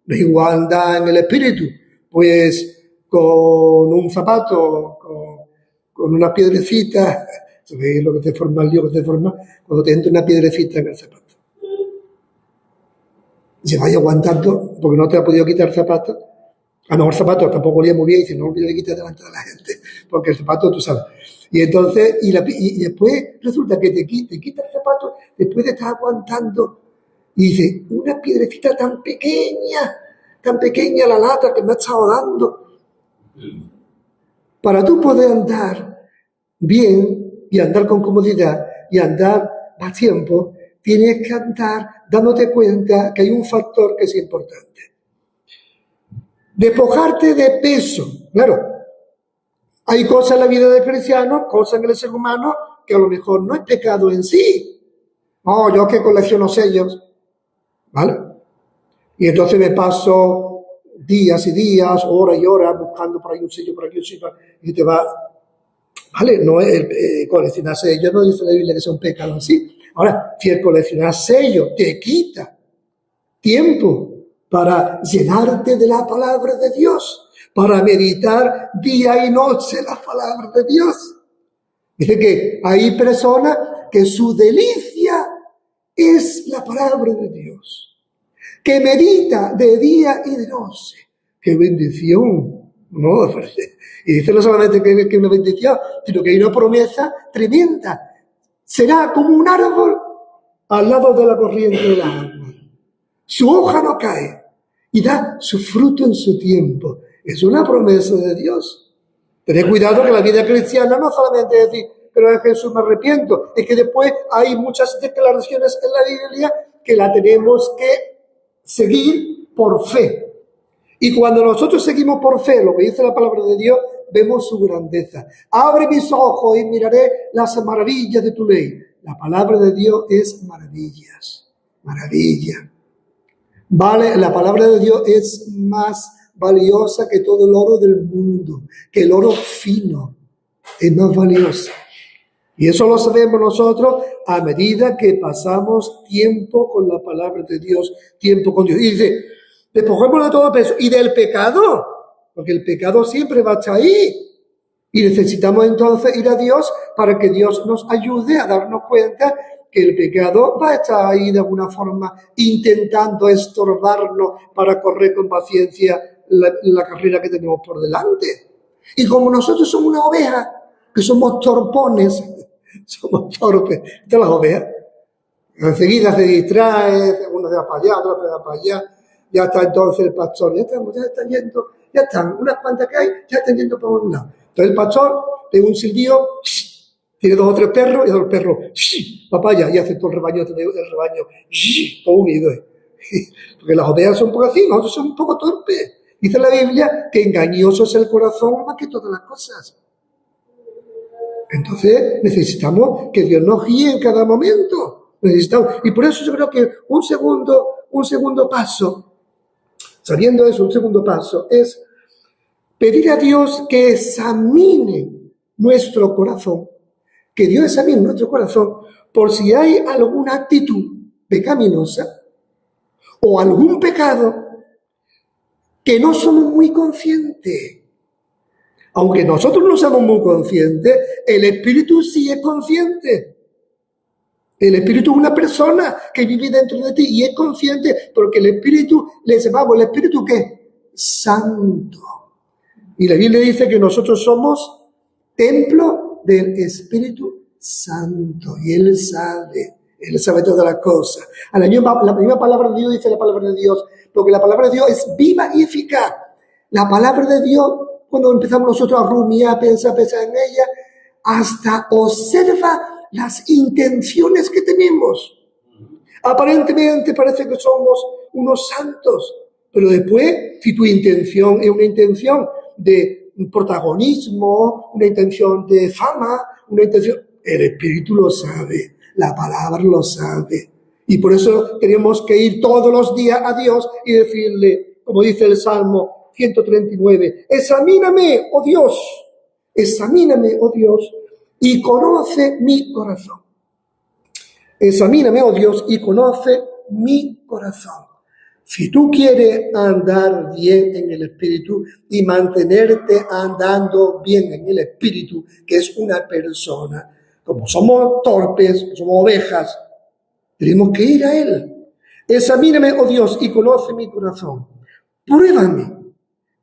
no es igual andar en el espíritu, pues con un zapato, con una piedrecita, ¿sabéis lo que se forma el lío que se forma? Cuando te entra una piedrecita en el zapato. Se vaya aguantando, porque no te ha podido quitar el zapato. A lo mejor el zapato tampoco olía muy bien, y si no olvides de quitar delante de la gente, porque el zapato tú sabes. Y entonces, y después resulta que te quita el zapato, después de estar aguantando, y dice, una piedrecita tan pequeña la lata que me ha estado dando. Para tú poder andar bien y andar con comodidad y andar más tiempo, tienes que andar dándote cuenta que hay un factor que es importante. Despojarte de peso. Claro, hay cosas en la vida del cristiano, cosas en el ser humano, que a lo mejor no es pecado en sí. No, yo que colecciono sellos, ¿vale? Y entonces me paso días y días, horas y horas, buscando por ahí un sello, por aquí un sello, y te va... ¿Vale? No es coleccionar sellos, no dice la Biblia que es un pecado en sí. Ahora, si el coleccionar sellos te quita tiempo para llenarte de la palabra de Dios, para meditar día y noche la palabra de Dios. Dice que hay personas que su delicia es la palabra de Dios, que medita de día y de noche. ¡Qué bendición! No, y dice no solamente que una bendición, sino que hay una promesa tremenda. Será como un árbol al lado de la corriente del agua. Su hoja no cae y da su fruto en su tiempo. Es una promesa de Dios. Tened cuidado que la vida cristiana no solamente es decir, pero en Jesús me arrepiento, es que después hay muchas declaraciones en la Biblia que la tenemos que seguir por fe. Y cuando nosotros seguimos por fe lo que dice la palabra de Dios, vemos su grandeza. Abre mis ojos y miraré las maravillas de tu ley. La palabra de Dios es maravillas, maravilla. Vale, la palabra de Dios es más valiosa que todo el oro del mundo, que el oro fino, es más valiosa. Y eso lo sabemos nosotros a medida que pasamos tiempo con la palabra de Dios, tiempo con Dios. Y dice, despojémonos de todo peso y del pecado, porque el pecado siempre va a estar ahí. Y necesitamos entonces ir a Dios para que Dios nos ayude a darnos cuenta que el pecado va a estar ahí de alguna forma intentando estorbarnos para correr con paciencia la carrera que tenemos por delante. Y como nosotros somos una oveja, que somos torpones, somos torpes, estas las ovejas, enseguida se distrae, uno se va para allá, otro se va para allá, ya está entonces el pastor, ya están yendo, ya están, unas cuantas que hay, ya están yendo por un lado. Entonces el pastor tiene un silbido, tiene 2 o 3 perros, y los perros, va para allá, y hace todo el rebaño todo unido. Porque las ovejas son un poco así, nosotros somos un poco torpes. Dice la Biblia que engañoso es el corazón más que todas las cosas. Entonces necesitamos que Dios nos guíe en cada momento. Necesitamos, y por eso yo creo que un segundo paso, sabiendo eso, un segundo paso es pedir a Dios que examine nuestro corazón, que Dios examine nuestro corazón por si hay alguna actitud pecaminosa o algún pecado que no somos muy conscientes. Aunque nosotros no seamos muy conscientes, el Espíritu sí es consciente. El Espíritu es una persona que vive dentro de ti y es consciente porque el Espíritu, le llamamos, ¿el Espíritu qué? Santo. Y la Biblia dice que nosotros somos templo del Espíritu Santo. Y Él sabe todas las cosas. La misma palabra de Dios dice la palabra de Dios, porque la palabra de Dios es viva y eficaz. La palabra de Dios, cuando empezamos nosotros a rumiar, a pensar en ella, hasta observa las intenciones que tenemos. Aparentemente parece que somos unos santos, pero después, si tu intención es una intención de protagonismo, una intención de fama, una intención, el Espíritu lo sabe, la palabra lo sabe. Y por eso tenemos que ir todos los días a Dios y decirle, como dice el Salmo 139, examíname, oh Dios, y conoce mi corazón. Examíname, oh Dios, y conoce mi corazón. Si tú quieres andar bien en el Espíritu y mantenerte andando bien en el Espíritu, que es una persona, como somos torpes, somos ovejas, tenemos que ir a Él. Examíname, oh Dios, y conoce mi corazón. Pruébame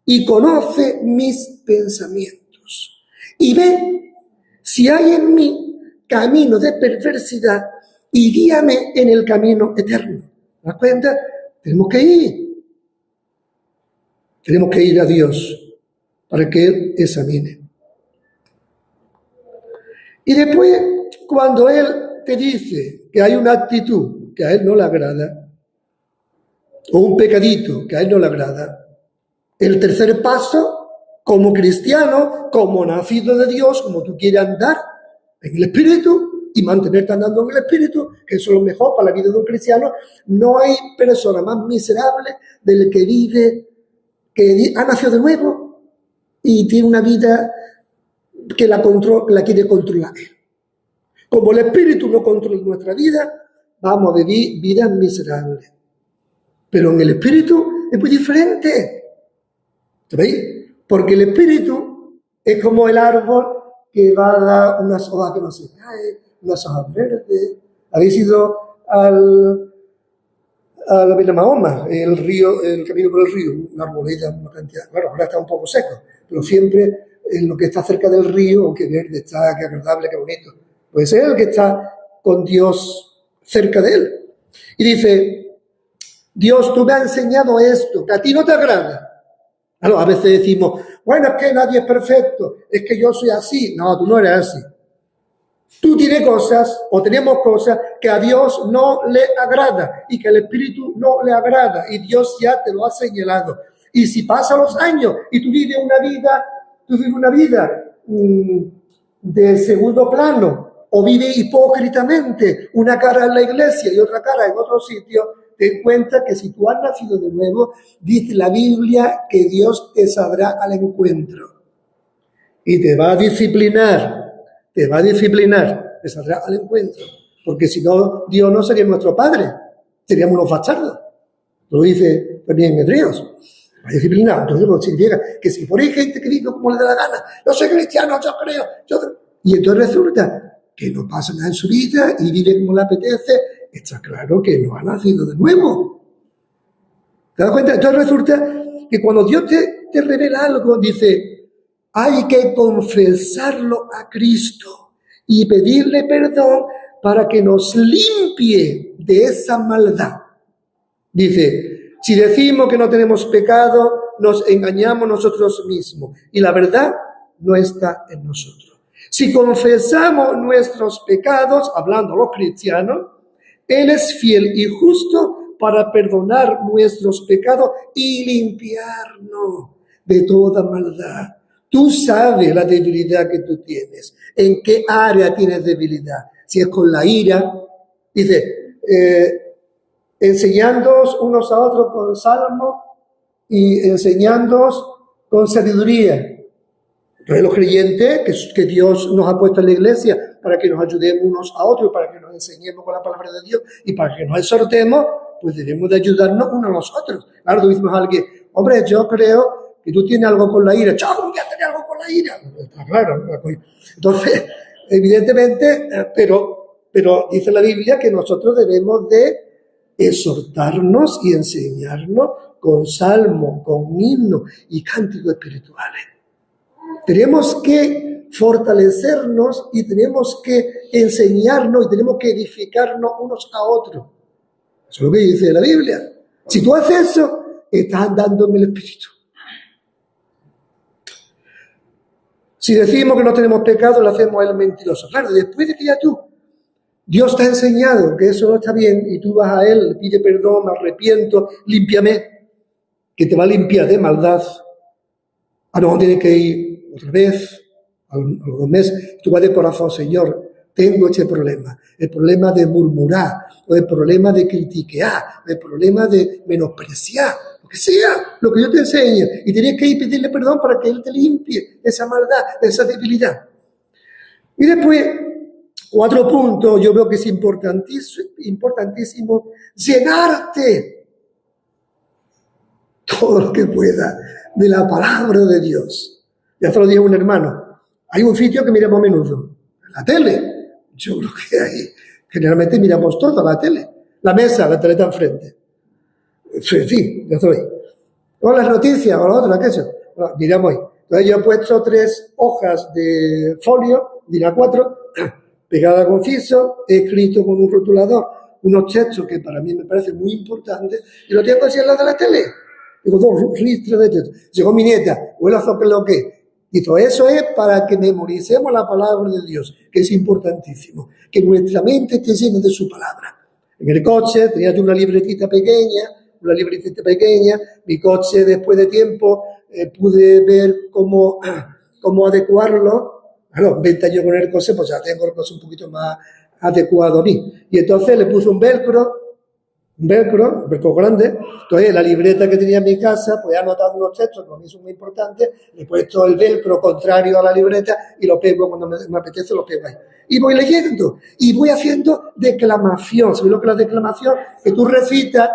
y conoce mis pensamientos. Y ve si hay en mí camino de perversidad y guíame en el camino eterno. ¿Te das cuenta? Tenemos que ir. Tenemos que ir a Dios para que Él examine. Y después, cuando Él te dice que hay una actitud que a Él no le agrada, o un pecadito que a Él no le agrada, el tercer paso, como cristiano, como nacido de Dios, como tú quieres andar en el Espíritu y mantenerte andando en el Espíritu, que eso es lo mejor para la vida de un cristiano, no hay persona más miserable del que vive, que ha nacido de nuevo y tiene una vida que la quiere controlar. Como el Espíritu no controla nuestra vida, vamos a vivir vidas miserables. Pero en el Espíritu es muy diferente. ¿Sabéis? Porque el Espíritu es como el árbol que va a dar unas hojas que no se caen, unas hojas verdes. Habéis ido a la Mahoma, el río, el camino por el río, una arboleda, una cantidad. Bueno, ahora está un poco seco, pero siempre en lo que está cerca del río, o qué verde está, qué agradable, qué bonito. Pues es el que está con Dios cerca de él. Y dice, Dios, tú me has enseñado esto, que a ti no te agrada. Claro, a veces decimos, bueno, es que nadie es perfecto, es que yo soy así. No, tú no eres así. Tú tienes cosas, o tenemos cosas, que a Dios no le agrada y que al Espíritu no le agrada, y Dios ya te lo ha señalado. Y si pasan los años y tú vives una vida de segundo plano, o vives hipócritamente, una cara en la iglesia y otra cara en otro sitio, ten cuenta que si tú has nacido de nuevo, dice la Biblia que Dios te saldrá al encuentro y te va a disciplinar, te saldrá al encuentro, porque si no, Dios no sería nuestro Padre, seríamos unos bastardos. Lo dice también Hebreos, va a disciplinar. Entonces no significa que si por ahí hay gente que vive como le da la gana, yo soy cristiano, yo creo, y entonces resulta que no pasa nada en su vida y vive como le apetece, está claro que no ha nacido de nuevo. ¿Te das cuenta? Entonces resulta que cuando Dios te revela algo, dice, hay que confesarlo a Cristo y pedirle perdón para que nos limpie de esa maldad. Dice, si decimos que no tenemos pecado, nos engañamos nosotros mismos y la verdad no está en nosotros. Si confesamos nuestros pecados, hablando los cristianos, Él es fiel y justo para perdonar nuestros pecados y limpiarnos de toda maldad. Tú sabes la debilidad que tú tienes. ¿En qué área tienes debilidad? Si es con la ira, dice, enseñándoos unos a otros con salmos y enseñándoos con sabiduría. Entonces los creyentes que Dios nos ha puesto en la iglesia para que nos ayudemos unos a otros, para que nos enseñemos con la palabra de Dios y para que nos exhortemos, pues debemos de ayudarnos unos a los otros. Claro, tú dices a alguien, hombre, yo creo que tú tienes algo con la ira. ¡Chao, ya tenés algo con la ira! Está claro, ¿no? Entonces, evidentemente, pero dice la Biblia que nosotros debemos de exhortarnos y enseñarnos con salmos, con himnos y cánticos espirituales. Tenemos que fortalecernos y tenemos que enseñarnos y tenemos que edificarnos unos a otros. Eso es lo que dice la Biblia. Si tú haces eso, estás andando en el Espíritu. Si decimos que no tenemos pecado, lo hacemos a él mentiroso. Claro, después de que ya Dios te ha enseñado que eso no está bien y tú vas a él, le pide perdón, me arrepiento, límpiame, que te va a limpiar de maldad. No, tienes que ir otra vez, a los 2 meses, tú vas de corazón, Señor, tengo este problema, el problema de murmurar, o el problema de critiquear, o el problema de menospreciar, lo que sea, lo que yo te enseñe, y tienes que ir a pedirle perdón para que Él te limpie esa maldad, esa debilidad. Y después, 4 puntos, yo veo que es importantísimo llenarte todo lo que pueda de la palabra de Dios. Ya te lo dije un hermano, hay un sitio que miramos a menudo, la tele. Yo creo que ahí generalmente miramos todo, la tele. La mesa, la tele está enfrente. Sí, ya estoy. O las noticias, o la otra, aquello. Bueno, miramos ahí. Entonces yo he puesto 3 hojas de folio, dirá 4, pegada con fiso, he escrito con un rotulador unos textos que para mí me parecen muy importantes, y lo tengo así al lado de la tele. Digo, 2 registros de textos. Llegó mi nieta, vuelvo a hacer lo que. Y todo eso es para que memoricemos la palabra de Dios, que es importantísimo, que nuestra mente esté llena de su palabra. En el coche tenía yo una libretita pequeña, mi coche después de tiempo pude ver cómo adecuarlo. Claro, 20 años con el coche, pues ya tengo el coche un poquito más adecuado a mí. Y entonces le puse un velcro grande. Entonces, la libreta que tenía en mi casa, pues he anotado unos textos que para mí son muy importantes, le he puesto el velcro contrario a la libreta y lo pego cuando me apetece, lo pego ahí. Y voy leyendo, y voy haciendo declamación. ¿Sabes lo que es la declamación? Que tú recitas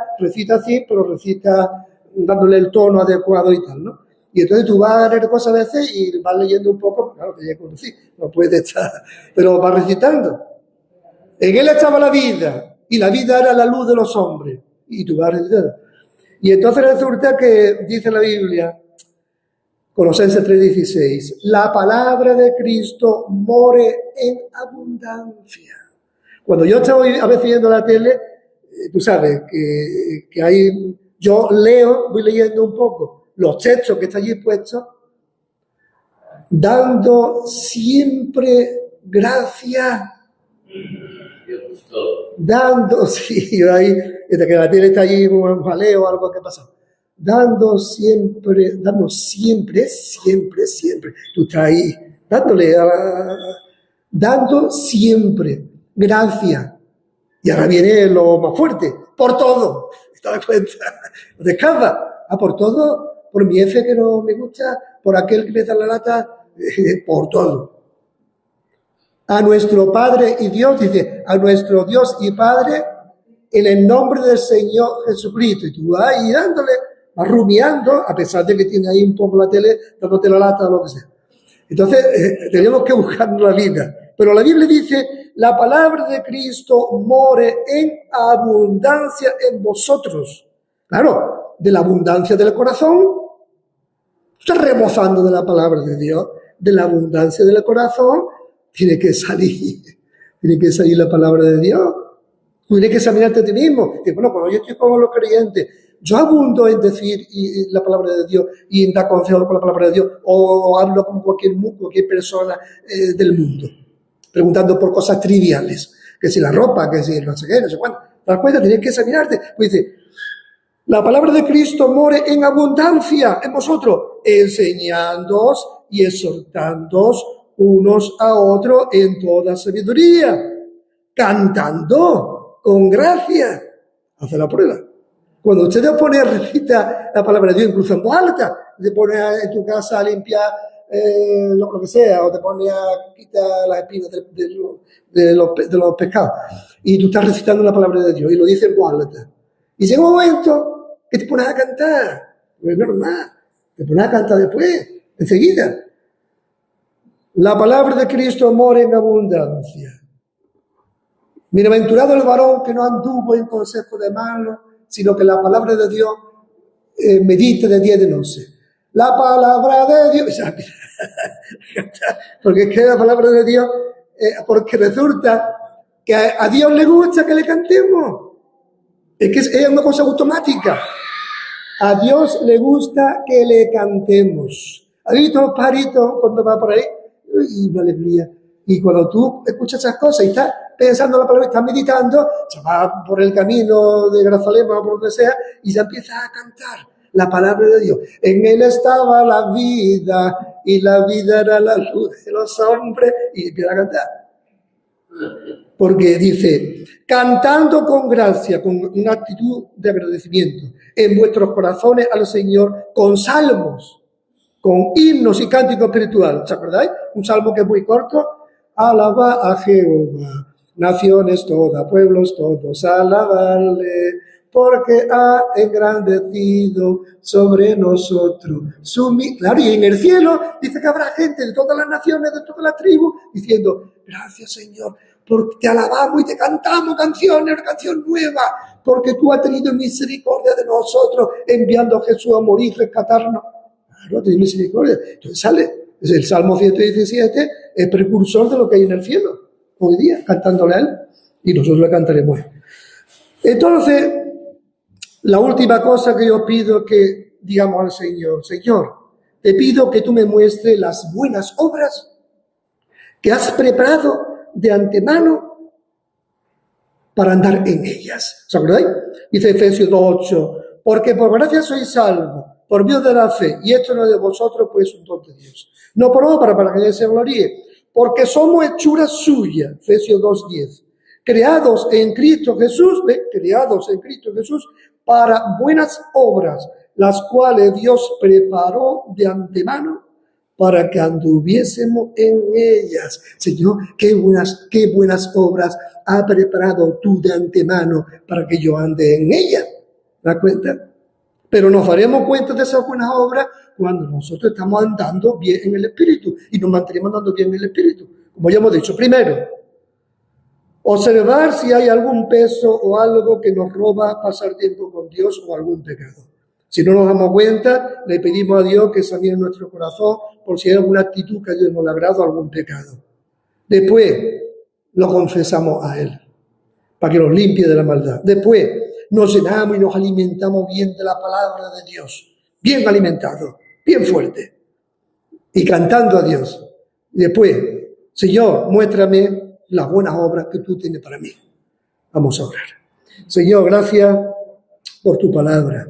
así, pero recitas dándole el tono adecuado y tal, ¿no? Y entonces tú vas a leer cosas a veces y vas leyendo un poco, claro, que ya conocí, no puedes estar, pero vas recitando. En él estaba la vida, y la vida era la luz de los hombres. Y tú vas a recitando. Y entonces resulta que, dice la Biblia, Colosenses 3:16. La palabra de Cristo more en abundancia. Cuando yo estoy a veces viendo la tele, tú sabes que hay, yo leo, voy leyendo un poco los textos que están allí puestos, dando siempre gracias, dando, sí, ahí, desde que la tele está allí, un jaleo o algo que pasa, dando siempre, tú estás ahí, dando siempre gracias. Y ahora viene lo más fuerte, por todo, ¿te das cuenta? No te escapas, por todo, por mi jefe que no me gusta, por aquel que me da la lata, por todo. A nuestro Padre y Dios, dice, a nuestro Dios y Padre, en el nombre del Señor Jesucristo. Y tú vas ahí dándole, vas rumiando, a pesar de que tiene ahí un poco la tele, dándote la lata o lo que sea. Entonces, tenemos que buscar la vida. Pero la Biblia dice, la palabra de Cristo more en abundancia en vosotros. Claro, de la abundancia del corazón, estás remozando de la palabra de Dios, de la abundancia del corazón, tiene que salir la palabra de Dios. Tú tienes que examinarte a ti mismo. Y bueno, cuando yo estoy con los creyentes, yo abundo en decir la palabra de Dios y en dar consejos con la palabra de Dios, o hablo con cualquier persona del mundo, preguntando por cosas triviales, que si la ropa, que si no sé qué, no sé cuánto. ¿Te das cuenta? Tienes que examinarte. Pues dice, la palabra de Cristo more en abundancia en vosotros, enseñándoos y exhortándoos unos a otros en toda sabiduría, cantando con gracia. Hace la prueba. Cuando usted te pone a recitar la palabra de Dios, incluso en voz alta, te pone en tu casa a limpiar lo que sea, o te pone a quitar las espinas de los pescados, y tú estás recitando la palabra de Dios y lo dices en voz alta. Y llega un momento que te pones a cantar, no es normal, te pones a cantar después, enseguida. La palabra de Cristo mora en abundancia. Bienaventurado el varón que no anduvo en consejo de malos, sino que la palabra de Dios medita de día y de noche. La palabra de Dios, porque es que la palabra de Dios, porque resulta que a Dios le gusta que le cantemos. Es que es una cosa automática. A Dios le gusta que le cantemos. ¿Has visto los pajaritos cuando va por ahí? Y una alegría. Y cuando tú escuchas esas cosas y estás pensando en la palabra, estás meditando, se va por el camino de Grazalema o por donde sea, y ya empiezas a cantar la palabra de Dios. En él estaba la vida, y la vida era la luz de los hombres, y empieza a cantar. Porque dice, cantando con gracia, con una actitud de agradecimiento, en vuestros corazones al Señor, con salmos, con himnos y cánticos espirituales. ¿Os acordáis? Un salmo que es muy corto. Alaba a Jehová, naciones todas, pueblos todos, alabarle, porque ha engrandecido sobre nosotros. Claro, y en el cielo dice que habrá gente de todas las naciones, de todas las tribus, diciendo, gracias Señor, porque te alabamos y te cantamos canciones, canción nueva, porque tú has tenido misericordia de nosotros, enviando a Jesús a morir, rescatarnos. Claro, tienes misericordia. Entonces sale. Es el Salmo 117, es precursor de lo que hay en el cielo, hoy día, cantándole a él, y nosotros le cantaremos. Entonces, la última cosa que yo pido que digamos al Señor, Señor, te pido que tú me muestres las buenas obras que has preparado de antemano para andar en ellas. ¿Os acordáis? Dice Efesios 2:8, porque por gracia sois salvos, por medio de la fe, y esto no es de vosotros, pues es un don de Dios. No por obra, para que nadie se gloríe, porque somos hechuras suyas, Efesios 2:10, creados en Cristo Jesús, para buenas obras, las cuales Dios preparó de antemano para que anduviésemos en ellas. Señor, qué buenas obras ha preparado tú de antemano para que yo ande en ellas. ¿Te das cuenta? Pero nos daremos cuenta de esas buenas obras cuando nosotros estamos andando bien en el Espíritu y nos mantenemos andando bien en el Espíritu. Como ya hemos dicho, primero, observar si hay algún peso o algo que nos roba pasar tiempo con Dios o algún pecado. Si no nos damos cuenta, le pedimos a Dios que examine nuestro corazón por si hay alguna actitud que a Dios no le agrada o algún pecado. Después lo confesamos a Él, para que nos limpie de la maldad. Después nos llenamos y nos alimentamos bien de la palabra de Dios, bien alimentados, bien fuerte, y cantando a Dios. Y después, Señor, muéstrame las buenas obras que tú tienes para mí. Vamos a orar. Señor, gracias por tu palabra.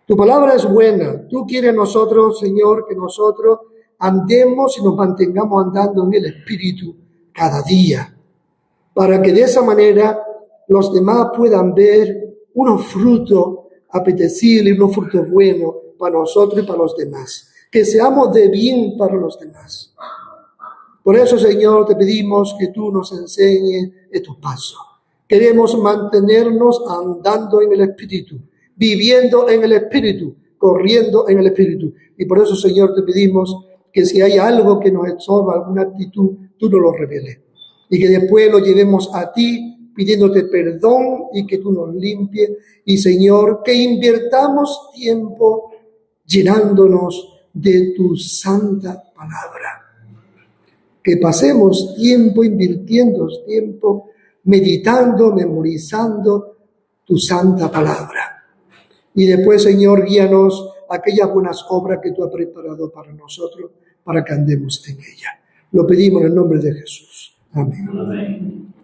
Tu palabra es buena. Tú quieres nosotros, Señor, que nosotros andemos y nos mantengamos andando en el Espíritu cada día, para que de esa manera los demás puedan ver unos frutos apetecibles, unos frutos buenos para nosotros y para los demás. Que seamos de bien para los demás. Por eso, Señor, te pedimos que tú nos enseñes estos pasos. Queremos mantenernos andando en el Espíritu, viviendo en el Espíritu, corriendo en el Espíritu. Y por eso, Señor, te pedimos que si hay algo que nos estorba, alguna actitud, tú nos lo reveles. Y que después lo llevemos a ti, pidiéndote perdón y que tú nos limpies. Y, Señor, que invirtamos tiempo llenándonos de tu santa palabra. Que pasemos tiempo invirtiendo tiempo, meditando, memorizando tu santa palabra. Y después, Señor, guíanos a aquellas buenas obras que tú has preparado para nosotros, para que andemos en ellas. Lo pedimos en el nombre de Jesús. Amén. Amén.